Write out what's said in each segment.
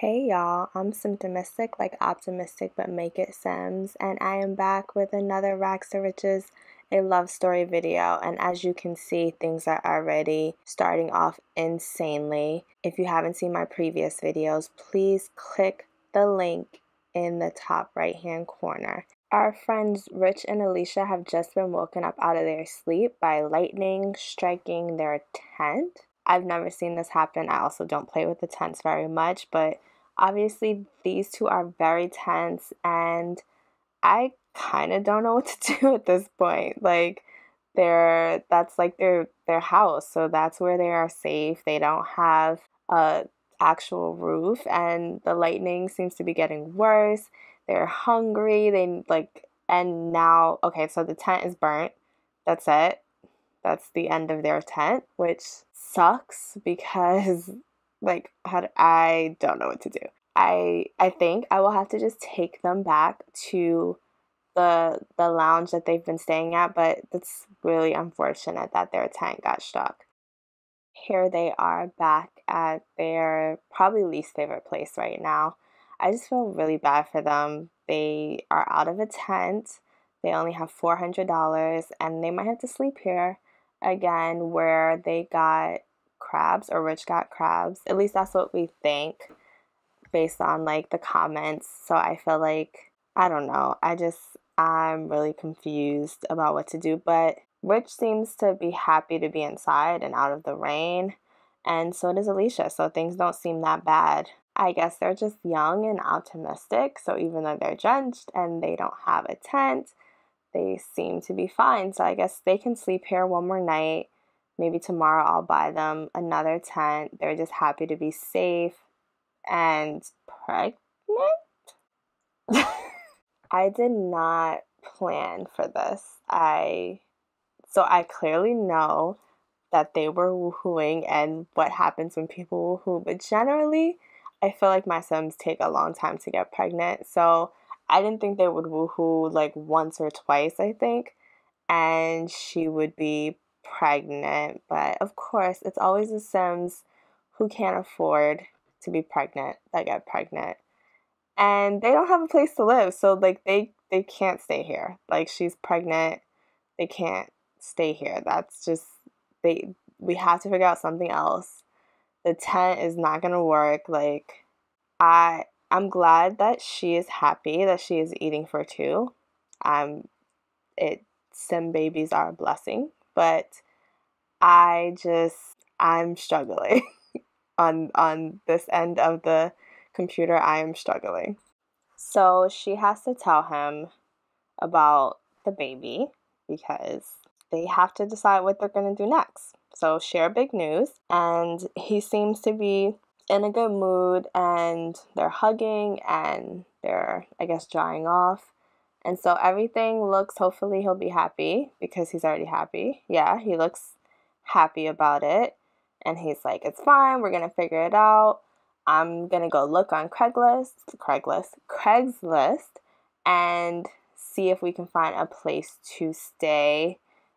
Hey y'all, I'm Simtimistic, like optimistic but make it Sims, and I am back with another Rags to Riches, a love story video. And as you can see, things are already starting off insanely. If you haven't seen my previous videos, please click the link in the top right hand corner. Our friends Rich and Alicia have just been woken up out of their sleep by lightning striking their tent. I've never seen this happen. I also don't play with the tents very much, but obviously these two are very tense and I kind of don't know what to do at this point. Like that's like their house, so that's where they are safe. They don't have a actual roof and the lightning seems to be getting worse. They're hungry. And now okay, so the tent is burnt. That's it. That's the end of their tent, which sucks because I don't know what to do. I think I will have to just take them back to the lounge that they've been staying at, but it's really unfortunate that their tent got stuck. Here they are back at their probably least favorite place right now. I just feel really bad for them. They are out of a tent. They only have $400 and they might have to sleep here again where they got crabs or Rich got crabs. At least that's what we think based on like the comments. So I feel like I don't know. I'm really confused about what to do, but Rich seems to be happy to be inside and out of the rain, and so does Alicia, so things don't seem that bad. I guess they're just young and optimistic, so even though they're drenched and they don't have a tent, they seem to be fine. So I guess they can sleep here one more night. Maybe tomorrow I'll buy them another tent. They're just happy to be safe and pregnant. I did not plan for this. I clearly know that they were woohooing and what happens when people woohoo, but generally, I feel like my Sims take a long time to get pregnant. So I didn't think they would woohoo like once or twice, I think, and she would be pregnant. But of course, it's always the Sims who can't afford to be pregnant that get pregnant, and they don't have a place to live, so like they can't stay here. Like she's pregnant, they can't stay here. That's just they we have to figure out something else. The tent is not gonna work. Like I'm glad that she is happy that she is eating for two. Um it Sim babies are a blessing, but I'm struggling. On this end of the computer, I am struggling. So she has to tell him about the baby because they have to decide what they're going to do next. So share big news, and he seems to be in a good mood, and they're hugging and they're, I guess, drying off. And so everything looks, hopefully he'll be happy because he's already happy. Yeah, he looks happy about it. And he's like, it's fine, we're going to figure it out. I'm going to go look on Craigslist and see if we can find a place to stay.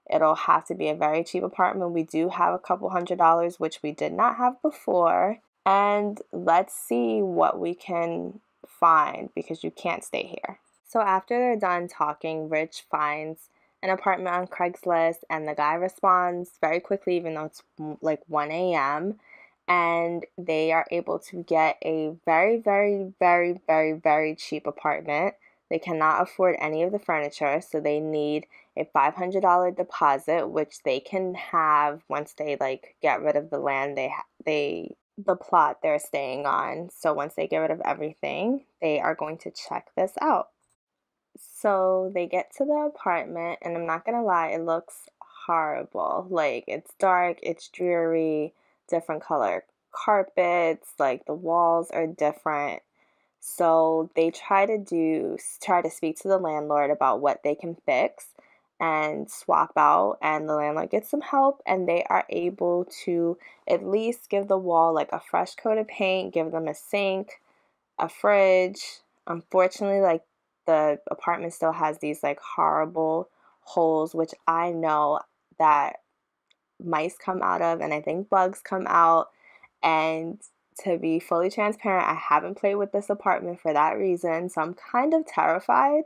It'll have to be a very cheap apartment. We do have a couple $100s, which we did not have before. And let's see what we can find because you can't stay here. So after they're done talking, Rich finds an apartment on Craigslist and the guy responds very quickly, even though it's like 1 a.m. And they are able to get a very, very, very, very, very cheap apartment. They cannot afford any of the furniture, so they need a $500 deposit, which they can have once they like get rid of the land the plot they're staying on. So once they get rid of everything, they are going to check this out. So they get to the apartment, and I'm not gonna lie, it looks horrible. Like, it's dark, it's dreary, different color carpets, like the walls are different. So they try to speak to the landlord about what they can fix and swap out, and the landlord gets some help, and they are able to at least give the wall like a fresh coat of paint, give them a sink, a fridge. Unfortunately, like the apartment still has these like horrible holes, which I know that mice come out of, and I think bugs come out, and to be fully transparent, I haven't played with this apartment for that reason, so I'm kind of terrified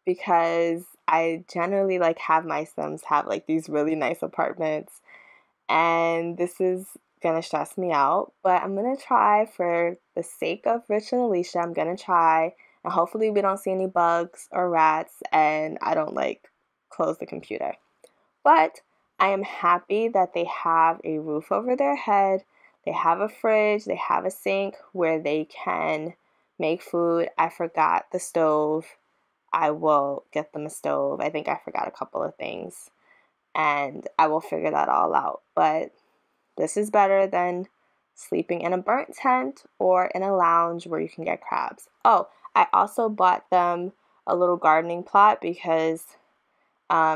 because I generally like have my Sims have like these really nice apartments, and this is gonna stress me out. But I'm gonna try for the sake of Rich and Alicia. I'm gonna try, and hopefully we don't see any bugs or rats, and I don't like close the computer. But I am happy that they have a roof over their head. They have a fridge, they have a sink where they can make food. I forgot the stove. I will get them a stove. I think I forgot a couple of things, and I will figure that all out. But this is better than sleeping in a burnt tent or in a lounge where you can get crabs. Oh, I also bought them a little gardening plot because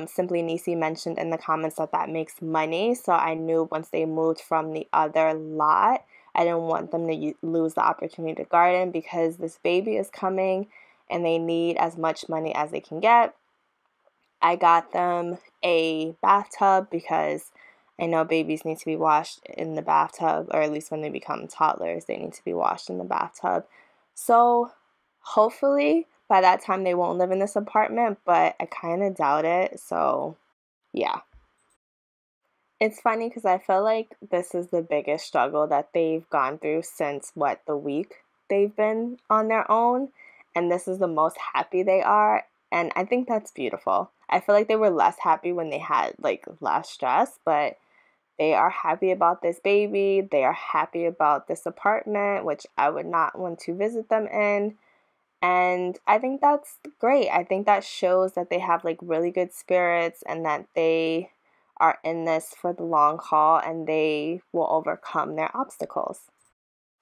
Simply Nisi mentioned in the comments that that makes money, so I knew once they moved from the other lot, I didn't want them to lose the opportunity to garden because this baby is coming and they need as much money as they can get. I got them a bathtub because I know babies need to be washed in the bathtub, or at least when they become toddlers, they need to be washed in the bathtub. So hopefully by that time they won't live in this apartment, but I kind of doubt it. So yeah. It's funny because I feel like this is the biggest struggle that they've gone through since the week they've been on their own, and this is the most happy they are, and I think that's beautiful. I feel like they were less happy when they had like less stress, but they are happy about this baby. They are happy about this apartment, which I would not want to visit them in. And I think that's great. I think that shows that they have like really good spirits and that they are in this for the long haul and they will overcome their obstacles.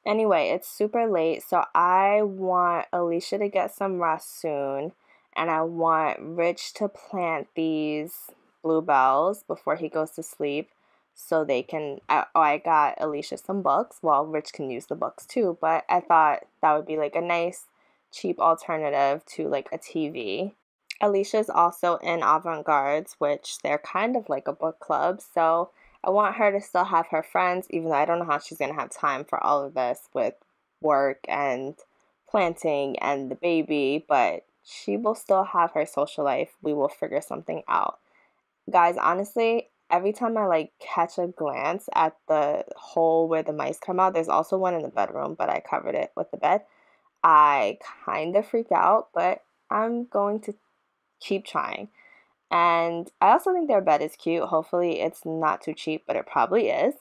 Anyway, it's super late, so I want Alicia to get some rest soon, and I want Rich to plant these bluebells before he goes to sleep so they can. I got Alicia some books. Well, Rich can use the books too, but I thought that would be like a nice, cheap alternative to like a TV. Alicia's also in Avant-Gardes, which they're kind of like a book club, so I want her to still have her friends, even though I don't know how she's going to have time for all of this with work and planting and the baby, but she will still have her social life. We will figure something out. Guys, honestly, every time I like catch a glance at the hole where the mice come out, there's also one in the bedroom, but I covered it with the bed. I kind of freak out, but I'm going to keep trying. And I also think their bed is cute. Hopefully it's not too cheap, but it probably is.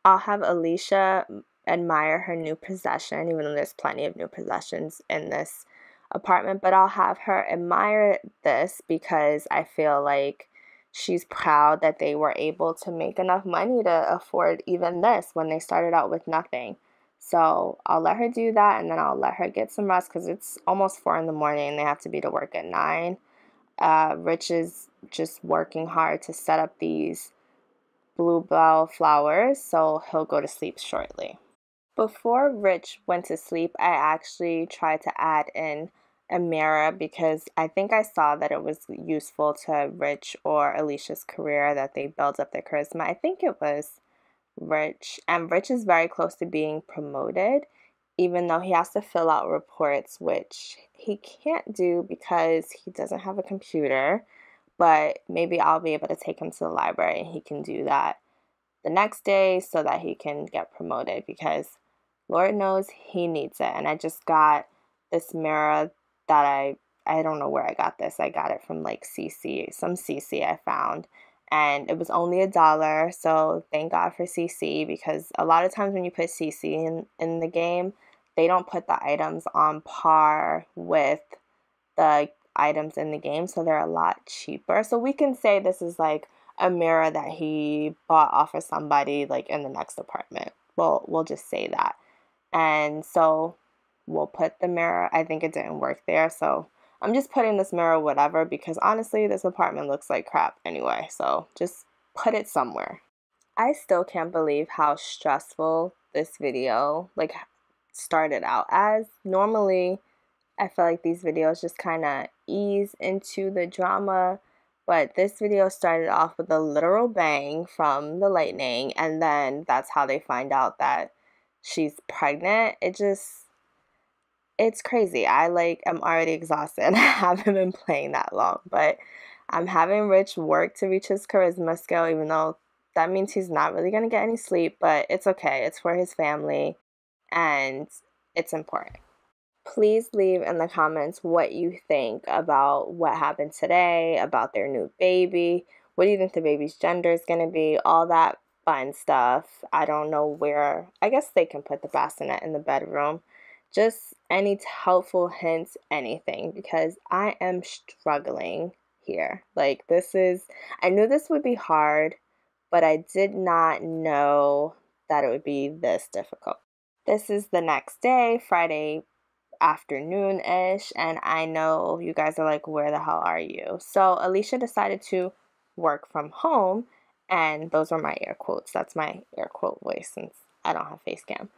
I'll have Alicia admire her new possession, even though there's plenty of new possessions in this apartment, but I'll have her admire this because I feel like she's proud that they were able to make enough money to afford even this when they started out with nothing. So I'll let her do that, and then I'll let her get some rest because it's almost 4 in the morning and they have to be to work at 9. Rich is just working hard to set up these bluebell flowers, so he'll go to sleep shortly. Before Rich went to sleep, I actually tried to add in a mirror because I think I saw that it was useful to Rich or Alicia's career that they built up their charisma. I think it was Rich, and Rich is very close to being promoted, even though he has to fill out reports, which he can't do because he doesn't have a computer. But maybe I'll be able to take him to the library and he can do that the next day so that he can get promoted because Lord knows he needs it. And I just got this mirror that I don't know where I got this. I got it from like some CC I found, and it was only $1. So thank God for CC, because a lot of times when you put CC in the game, they don't put the items on par with the items in the game, so they're a lot cheaper. So we can say this is like a mirror that he bought off of somebody like in the next apartment. We'll just say that. And so we'll put the mirror. I think it didn't work there, so I'm just putting this mirror whatever because honestly this apartment looks like crap anyway, so just put it somewhere. I still can't believe how stressful this video like started out as. Normally I feel like these videos just kind of ease into the drama, but this video started off with a literal bang from the lightning, and then that's how they find out that she's pregnant. It's crazy. I'm already exhausted and I haven't been playing that long, but I'm having Rich work to reach his charisma scale, even though that means he's not really going to get any sleep, but it's okay. It's for his family and it's important. Please leave in the comments what you think about what happened today, about their new baby. What do you think the baby's gender is going to be? All that fun stuff. I don't know where. I guess they can put the bassinet in the bedroom. Just any helpful hints, anything, because I am struggling here. I knew this would be hard, but I did not know that it would be this difficult. This is the next day, Friday afternoon-ish, and I know you guys are like, where the hell are you? So Alicia decided to work from home, and those were my air quotes. That's my air quote voice since I don't have face cam.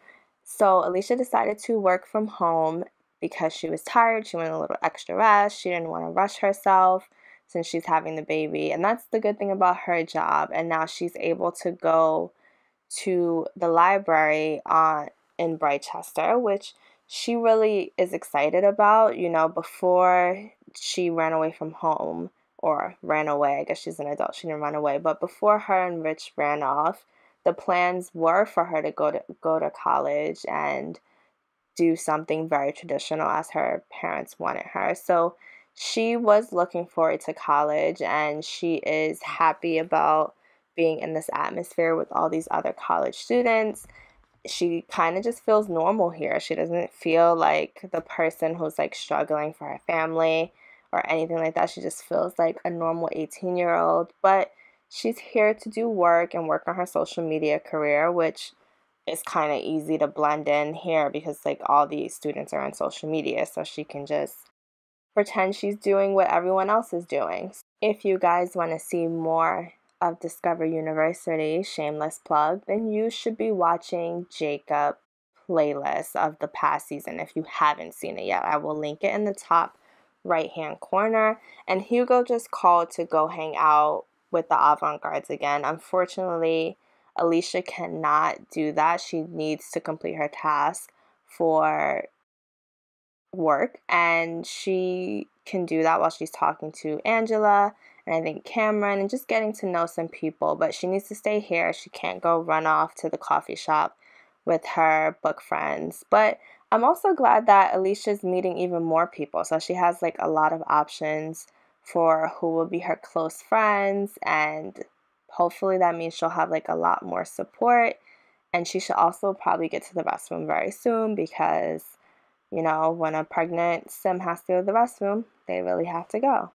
So Alicia decided to work from home because she was tired. She wanted a little extra rest. She didn't want to rush herself since she's having the baby, and that's the good thing about her job. And now she's able to go to the library in Brightchester, which she really is excited about. You know, before she ran away from home, or ran away, I guess she's an adult, she didn't run away, but before her and Rich ran off, the plans were for her to go to college and do something very traditional as her parents wanted her. So she was looking forward to college, and she is happy about being in this atmosphere with all these other college students. She kind of just feels normal here. She doesn't feel like the person who's like struggling for her family or anything like that. She just feels like a normal 18-year-old, but she's here to do work and work on her social media career, which is kind of easy to blend in here because like all these students are on social media, so she can just pretend she's doing what everyone else is doing. If you guys want to see more of Discover University, shameless plug, then you should be watching Jacob playlist of the past season if you haven't seen it yet. I will link it in the top right hand corner. And Hugo just called to go hang out with the avant-gardes again. Unfortunately, Alicia cannot do that. She needs to complete her task for work, and she can do that while she's talking to Angela and I think Cameron and just getting to know some people, but she needs to stay here. She can't go run off to the coffee shop with her book friends. But I'm also glad that Alicia's meeting even more people, so she has like a lot of options for who will be her close friends, and hopefully that means she'll have like a lot more support. And she should also probably get to the restroom very soon because, you know, when a pregnant sim has to go to the restroom, they really have to go.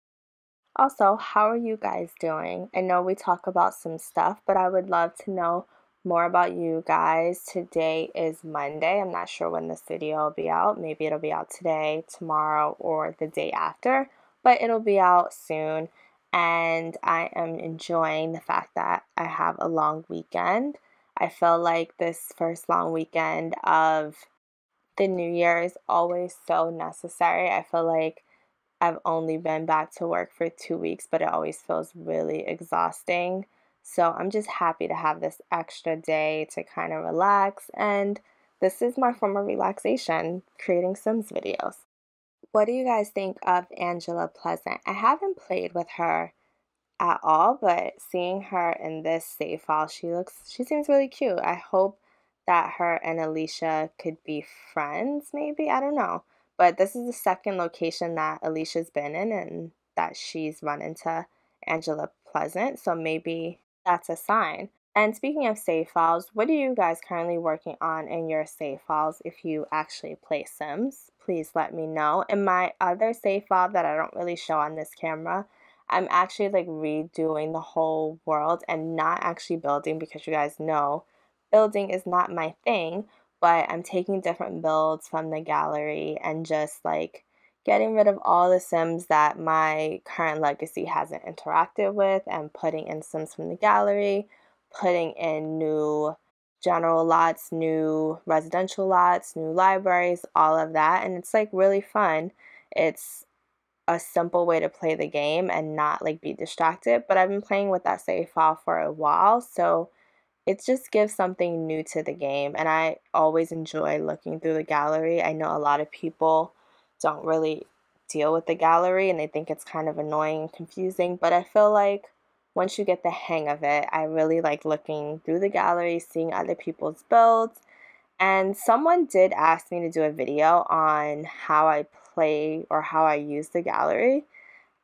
Also, how are you guys doing? I know we talk about some stuff, but I would love to know more about you guys. Today is Monday. I'm not sure when this video will be out. Maybe it'll be out today, tomorrow, or the day after, but it'll be out soon. And I am enjoying the fact that I have a long weekend. I feel like this first long weekend of the new year is always so necessary. I feel like I've only been back to work for 2 weeks, but it always feels really exhausting. So I'm just happy to have this extra day to kind of relax. And this is my form of relaxation, creating Sims videos. What do you guys think of Angela Pleasant? I haven't played with her at all, but seeing her in this save file, she seems really cute. I hope that her and Alicia could be friends, maybe. I don't know. But this is the second location that Alicia's been in and that she's run into Angela Pleasant, so maybe that's a sign. And speaking of save files, what are you guys currently working on in your save files if you actually play Sims? Please let me know. In my other save file that I don't really show on this camera, I'm actually like redoing the whole world and not actually building because you guys know building is not my thing, but I'm taking different builds from the gallery and just like getting rid of all the Sims that my current legacy hasn't interacted with and putting in Sims from the gallery, putting in new general lots, new residential lots, new libraries, all of that. And it's like really fun. It's a simple way to play the game and not like be distracted. But I've been playing with that save file for a while, so it just gives something new to the game, and I always enjoy looking through the gallery. I know a lot of people don't really deal with the gallery and they think it's kind of annoying and confusing, but I feel like once you get the hang of it, I really like looking through the gallery, seeing other people's builds. And someone did ask me to do a video on how I play or how I use the gallery.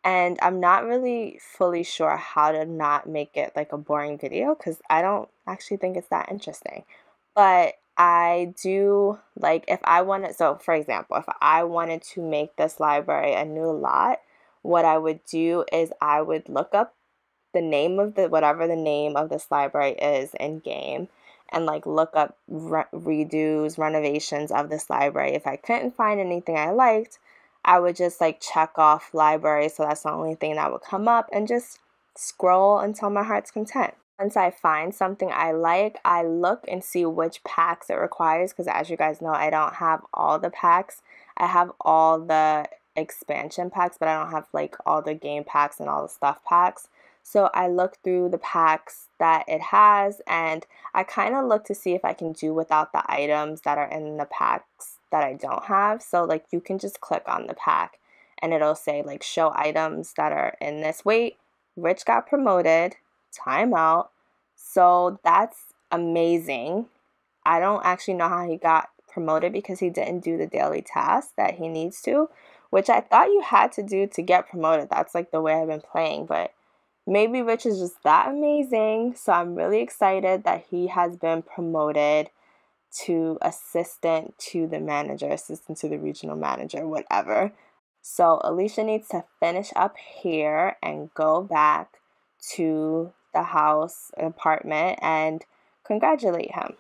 And I'm not really fully sure how to not make it like a boring video because I don't actually think it's that interesting. But I do like if I wanted, so for example, if I wanted to make this library a new lot, what I would do is I would look up the name of the whatever the name of this library is in game and like look up redos, renovations of this library. If I couldn't find anything I liked, I would just like check off library, so that's the only thing that would come up, and just scroll until my heart's content. Once I find something I like, I look and see which packs it requires because as you guys know, I don't have all the packs. I have all the expansion packs, but I don't have like all the game packs and all the stuff packs. So I look through the packs that it has, and I kind of look to see if I can do without the items that are in the packs that I don't have. So like you can just click on the pack and it'll say like show items that are in this. Wait, Rich got promoted, timeout. So that's amazing. I don't actually know how he got promoted because he didn't do the daily tasks that he needs to, which I thought you had to do to get promoted. That's like the way I've been playing, but maybe Rich is just that amazing. So I'm really excited that he has been promoted to assistant to the manager, assistant to the regional manager, whatever. So Alicia needs to finish up here and go back to the house apartment and congratulate him.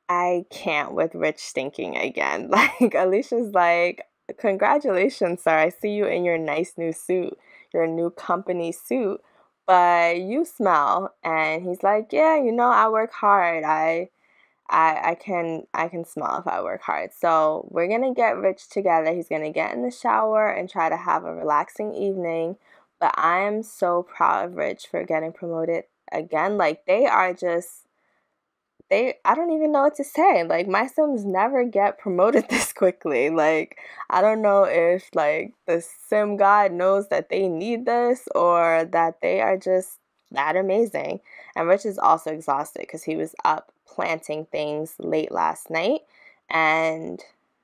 I can't with Rich stinking again. Like Alicia's like, congratulations, sir. I see you in your nice new suit, your new company suit, but you smell. And he's like, yeah, you know, I work hard. I can smell if I work hard. So we're gonna get Rich together. He's gonna get in the shower and try to have a relaxing evening. But I am so proud of Rich for getting promoted again. Like they are just I don't even know what to say. Like my Sims never get promoted this quickly. Like I don't know if like the Sim God knows that they need this or that they are just that amazing. And Rich is also exhausted because he was up planting things late last night, and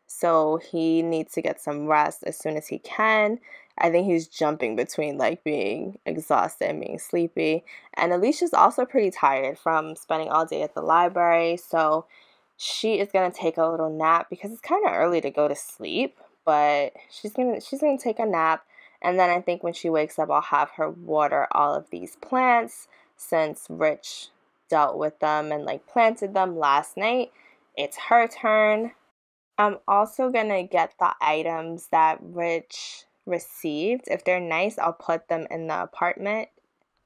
so he needs to get some rest as soon as he can. I think he's jumping between like being exhausted and being sleepy. And Alicia's also pretty tired from spending all day at the library, so she is gonna take a little nap because it's kind of early to go to sleep. But she's gonna take a nap, and then I think when she wakes up, I'll have her water all of these plants since Rich dealt with them and like planted them last night. It's her turn. I'm also gonna get the items that Rich received. If they're nice, I'll put them in the apartment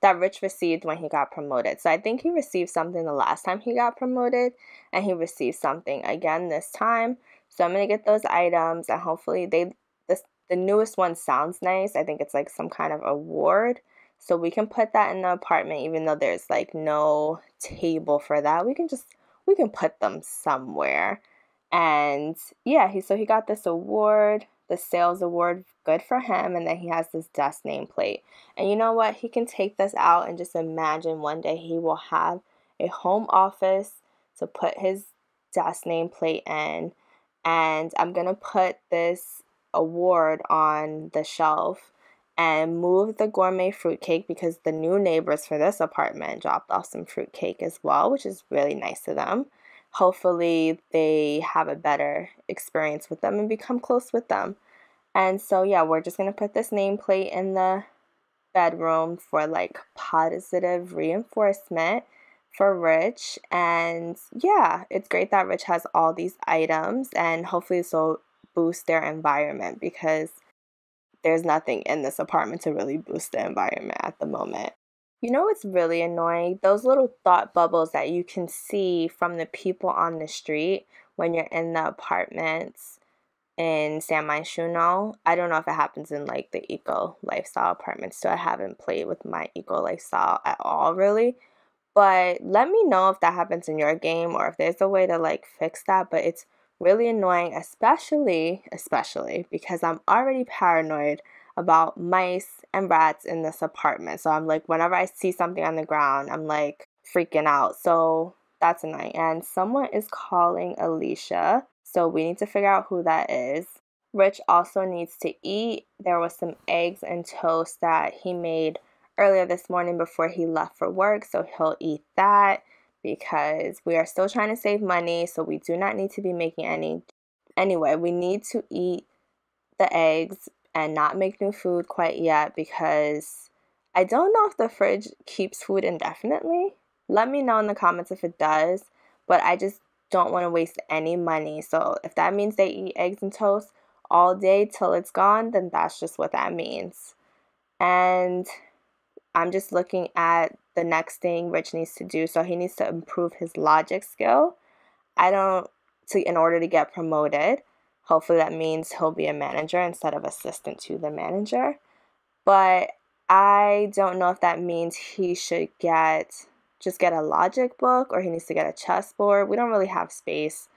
that Rich received when he got promoted. So I think he received something the last time he got promoted, and he received something again this time. So I'm gonna get those items, and hopefully the newest one sounds nice. I think it's like some kind of award. So we can put that in the apartment, even though there's like no table for that. We can put them somewhere. And yeah, he got this award, the sales award, good for him. And then he has this desk nameplate. And you know what? He can take this out and just imagine one day he will have a home office to put his desk nameplate in. And I'm going to put this award on the shelf and move the gourmet fruitcake because the new neighbors for this apartment dropped off some fruitcake as well, which is really nice of them. Hopefully they have a better experience with them and become close with them. And so yeah, we're just going to put this nameplate in the bedroom for like positive reinforcement for Rich. And yeah, it's great that Rich has all these items, and hopefully this will boost their environment because there's nothing in this apartment to really boost the environment at the moment. You know what's really annoying? Those little thought bubbles that you can see from the people on the street when you're in the apartments in San Moschino. I don't know if it happens in like the eco lifestyle apartments, so I haven't played with my eco lifestyle at all really. But let me know if that happens in your game or if there's a way to like fix that. But it's really annoying, especially because I'm already paranoid about mice and rats in this apartment. So I'm like, whenever I see something on the ground, I'm like freaking out. So that's annoying. And someone is calling Alicia, so we need to figure out who that is. Rich also needs to eat. There was some eggs and toast that he made earlier this morning before he left for work, so he'll eat that because we are still trying to save money, so we do not need to be making any. Anyway, we need to eat the eggs and not make new food quite yet because I don't know if the fridge keeps food indefinitely. Let me know in the comments if it does, but I just don't want to waste any money. So if that means they eat eggs and toast all day till it's gone, then that's just what that means. And I'm just looking at the next thing Rich needs to do. So he needs to improve his logic skill. In order to get promoted. Hopefully that means he'll be a manager instead of assistant to the manager. But I don't know if that means he should just get a logic book or he needs to get a chessboard. We don't really have space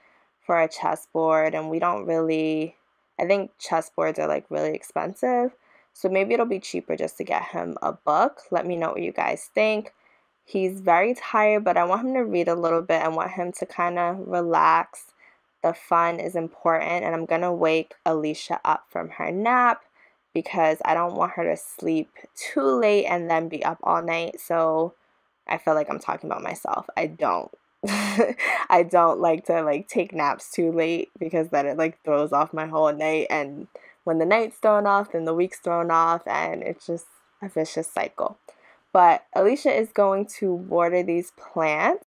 for a chessboard, and I think chessboards are like really expensive. So maybe it'll be cheaper just to get him a book. Let me know what you guys think. He's very tired, but I want him to read a little bit. I want him to kind of relax. The fun is important, and I'm going to wake Alicia up from her nap because I don't want her to sleep too late and then be up all night. So I feel like I'm talking about myself. I don't. I don't like to like take naps too late because then it like throws off my whole night, and when the night's thrown off, then the week's thrown off, and it's just a vicious cycle. But Alicia is going to water these plants.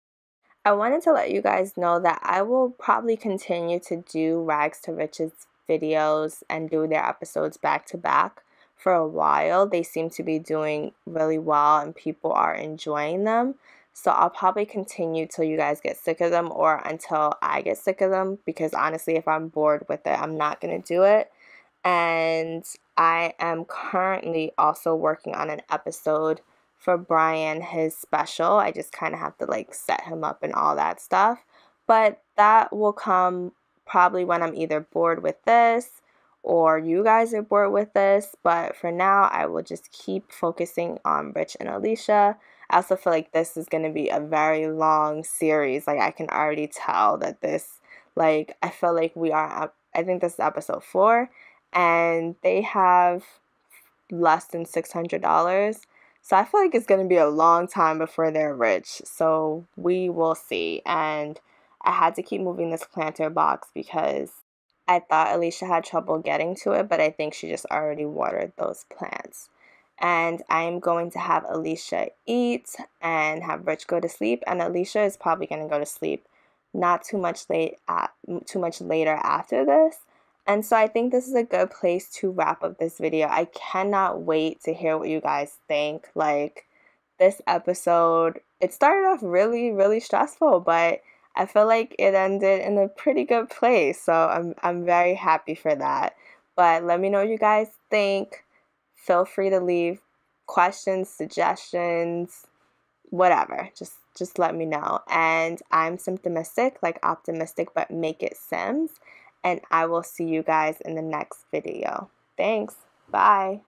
I wanted to let you guys know that I will probably continue to do Rags to Riches videos and do their episodes back to back for a while. They seem to be doing really well and people are enjoying them. So I'll probably continue till you guys get sick of them or until I get sick of them, because honestly, if I'm bored with it, I'm not going to do it. And I am currently also working on an episode for Brian, his special. I just kind of have to like set him up and all that stuff. But that will come probably when I'm either bored with this or you guys are bored with this. But for now, I will just keep focusing on Rich and Alicia. I also feel like this is going to be a very long series. Like I can already tell that I feel like I think this is episode 4 and they have less than $600. So I feel like it's going to be a long time before they're rich. So we will see. And I had to keep moving this planter box because I thought Alicia had trouble getting to it, but I think she just already watered those plants. And I'm going to have Alicia eat and have Rich go to sleep. And Alicia is probably going to go to sleep not too much later after this. And so I think this is a good place to wrap up this video. I cannot wait to hear what you guys think. Like, this episode, it started off really, really stressful, but I feel like it ended in a pretty good place. So I'm very happy for that. But let me know what you guys think. Feel free to leave questions, suggestions, whatever. Just let me know. And I'm Simtimistic, like optimistic, but make it Sims. And I will see you guys in the next video. Thanks. Bye.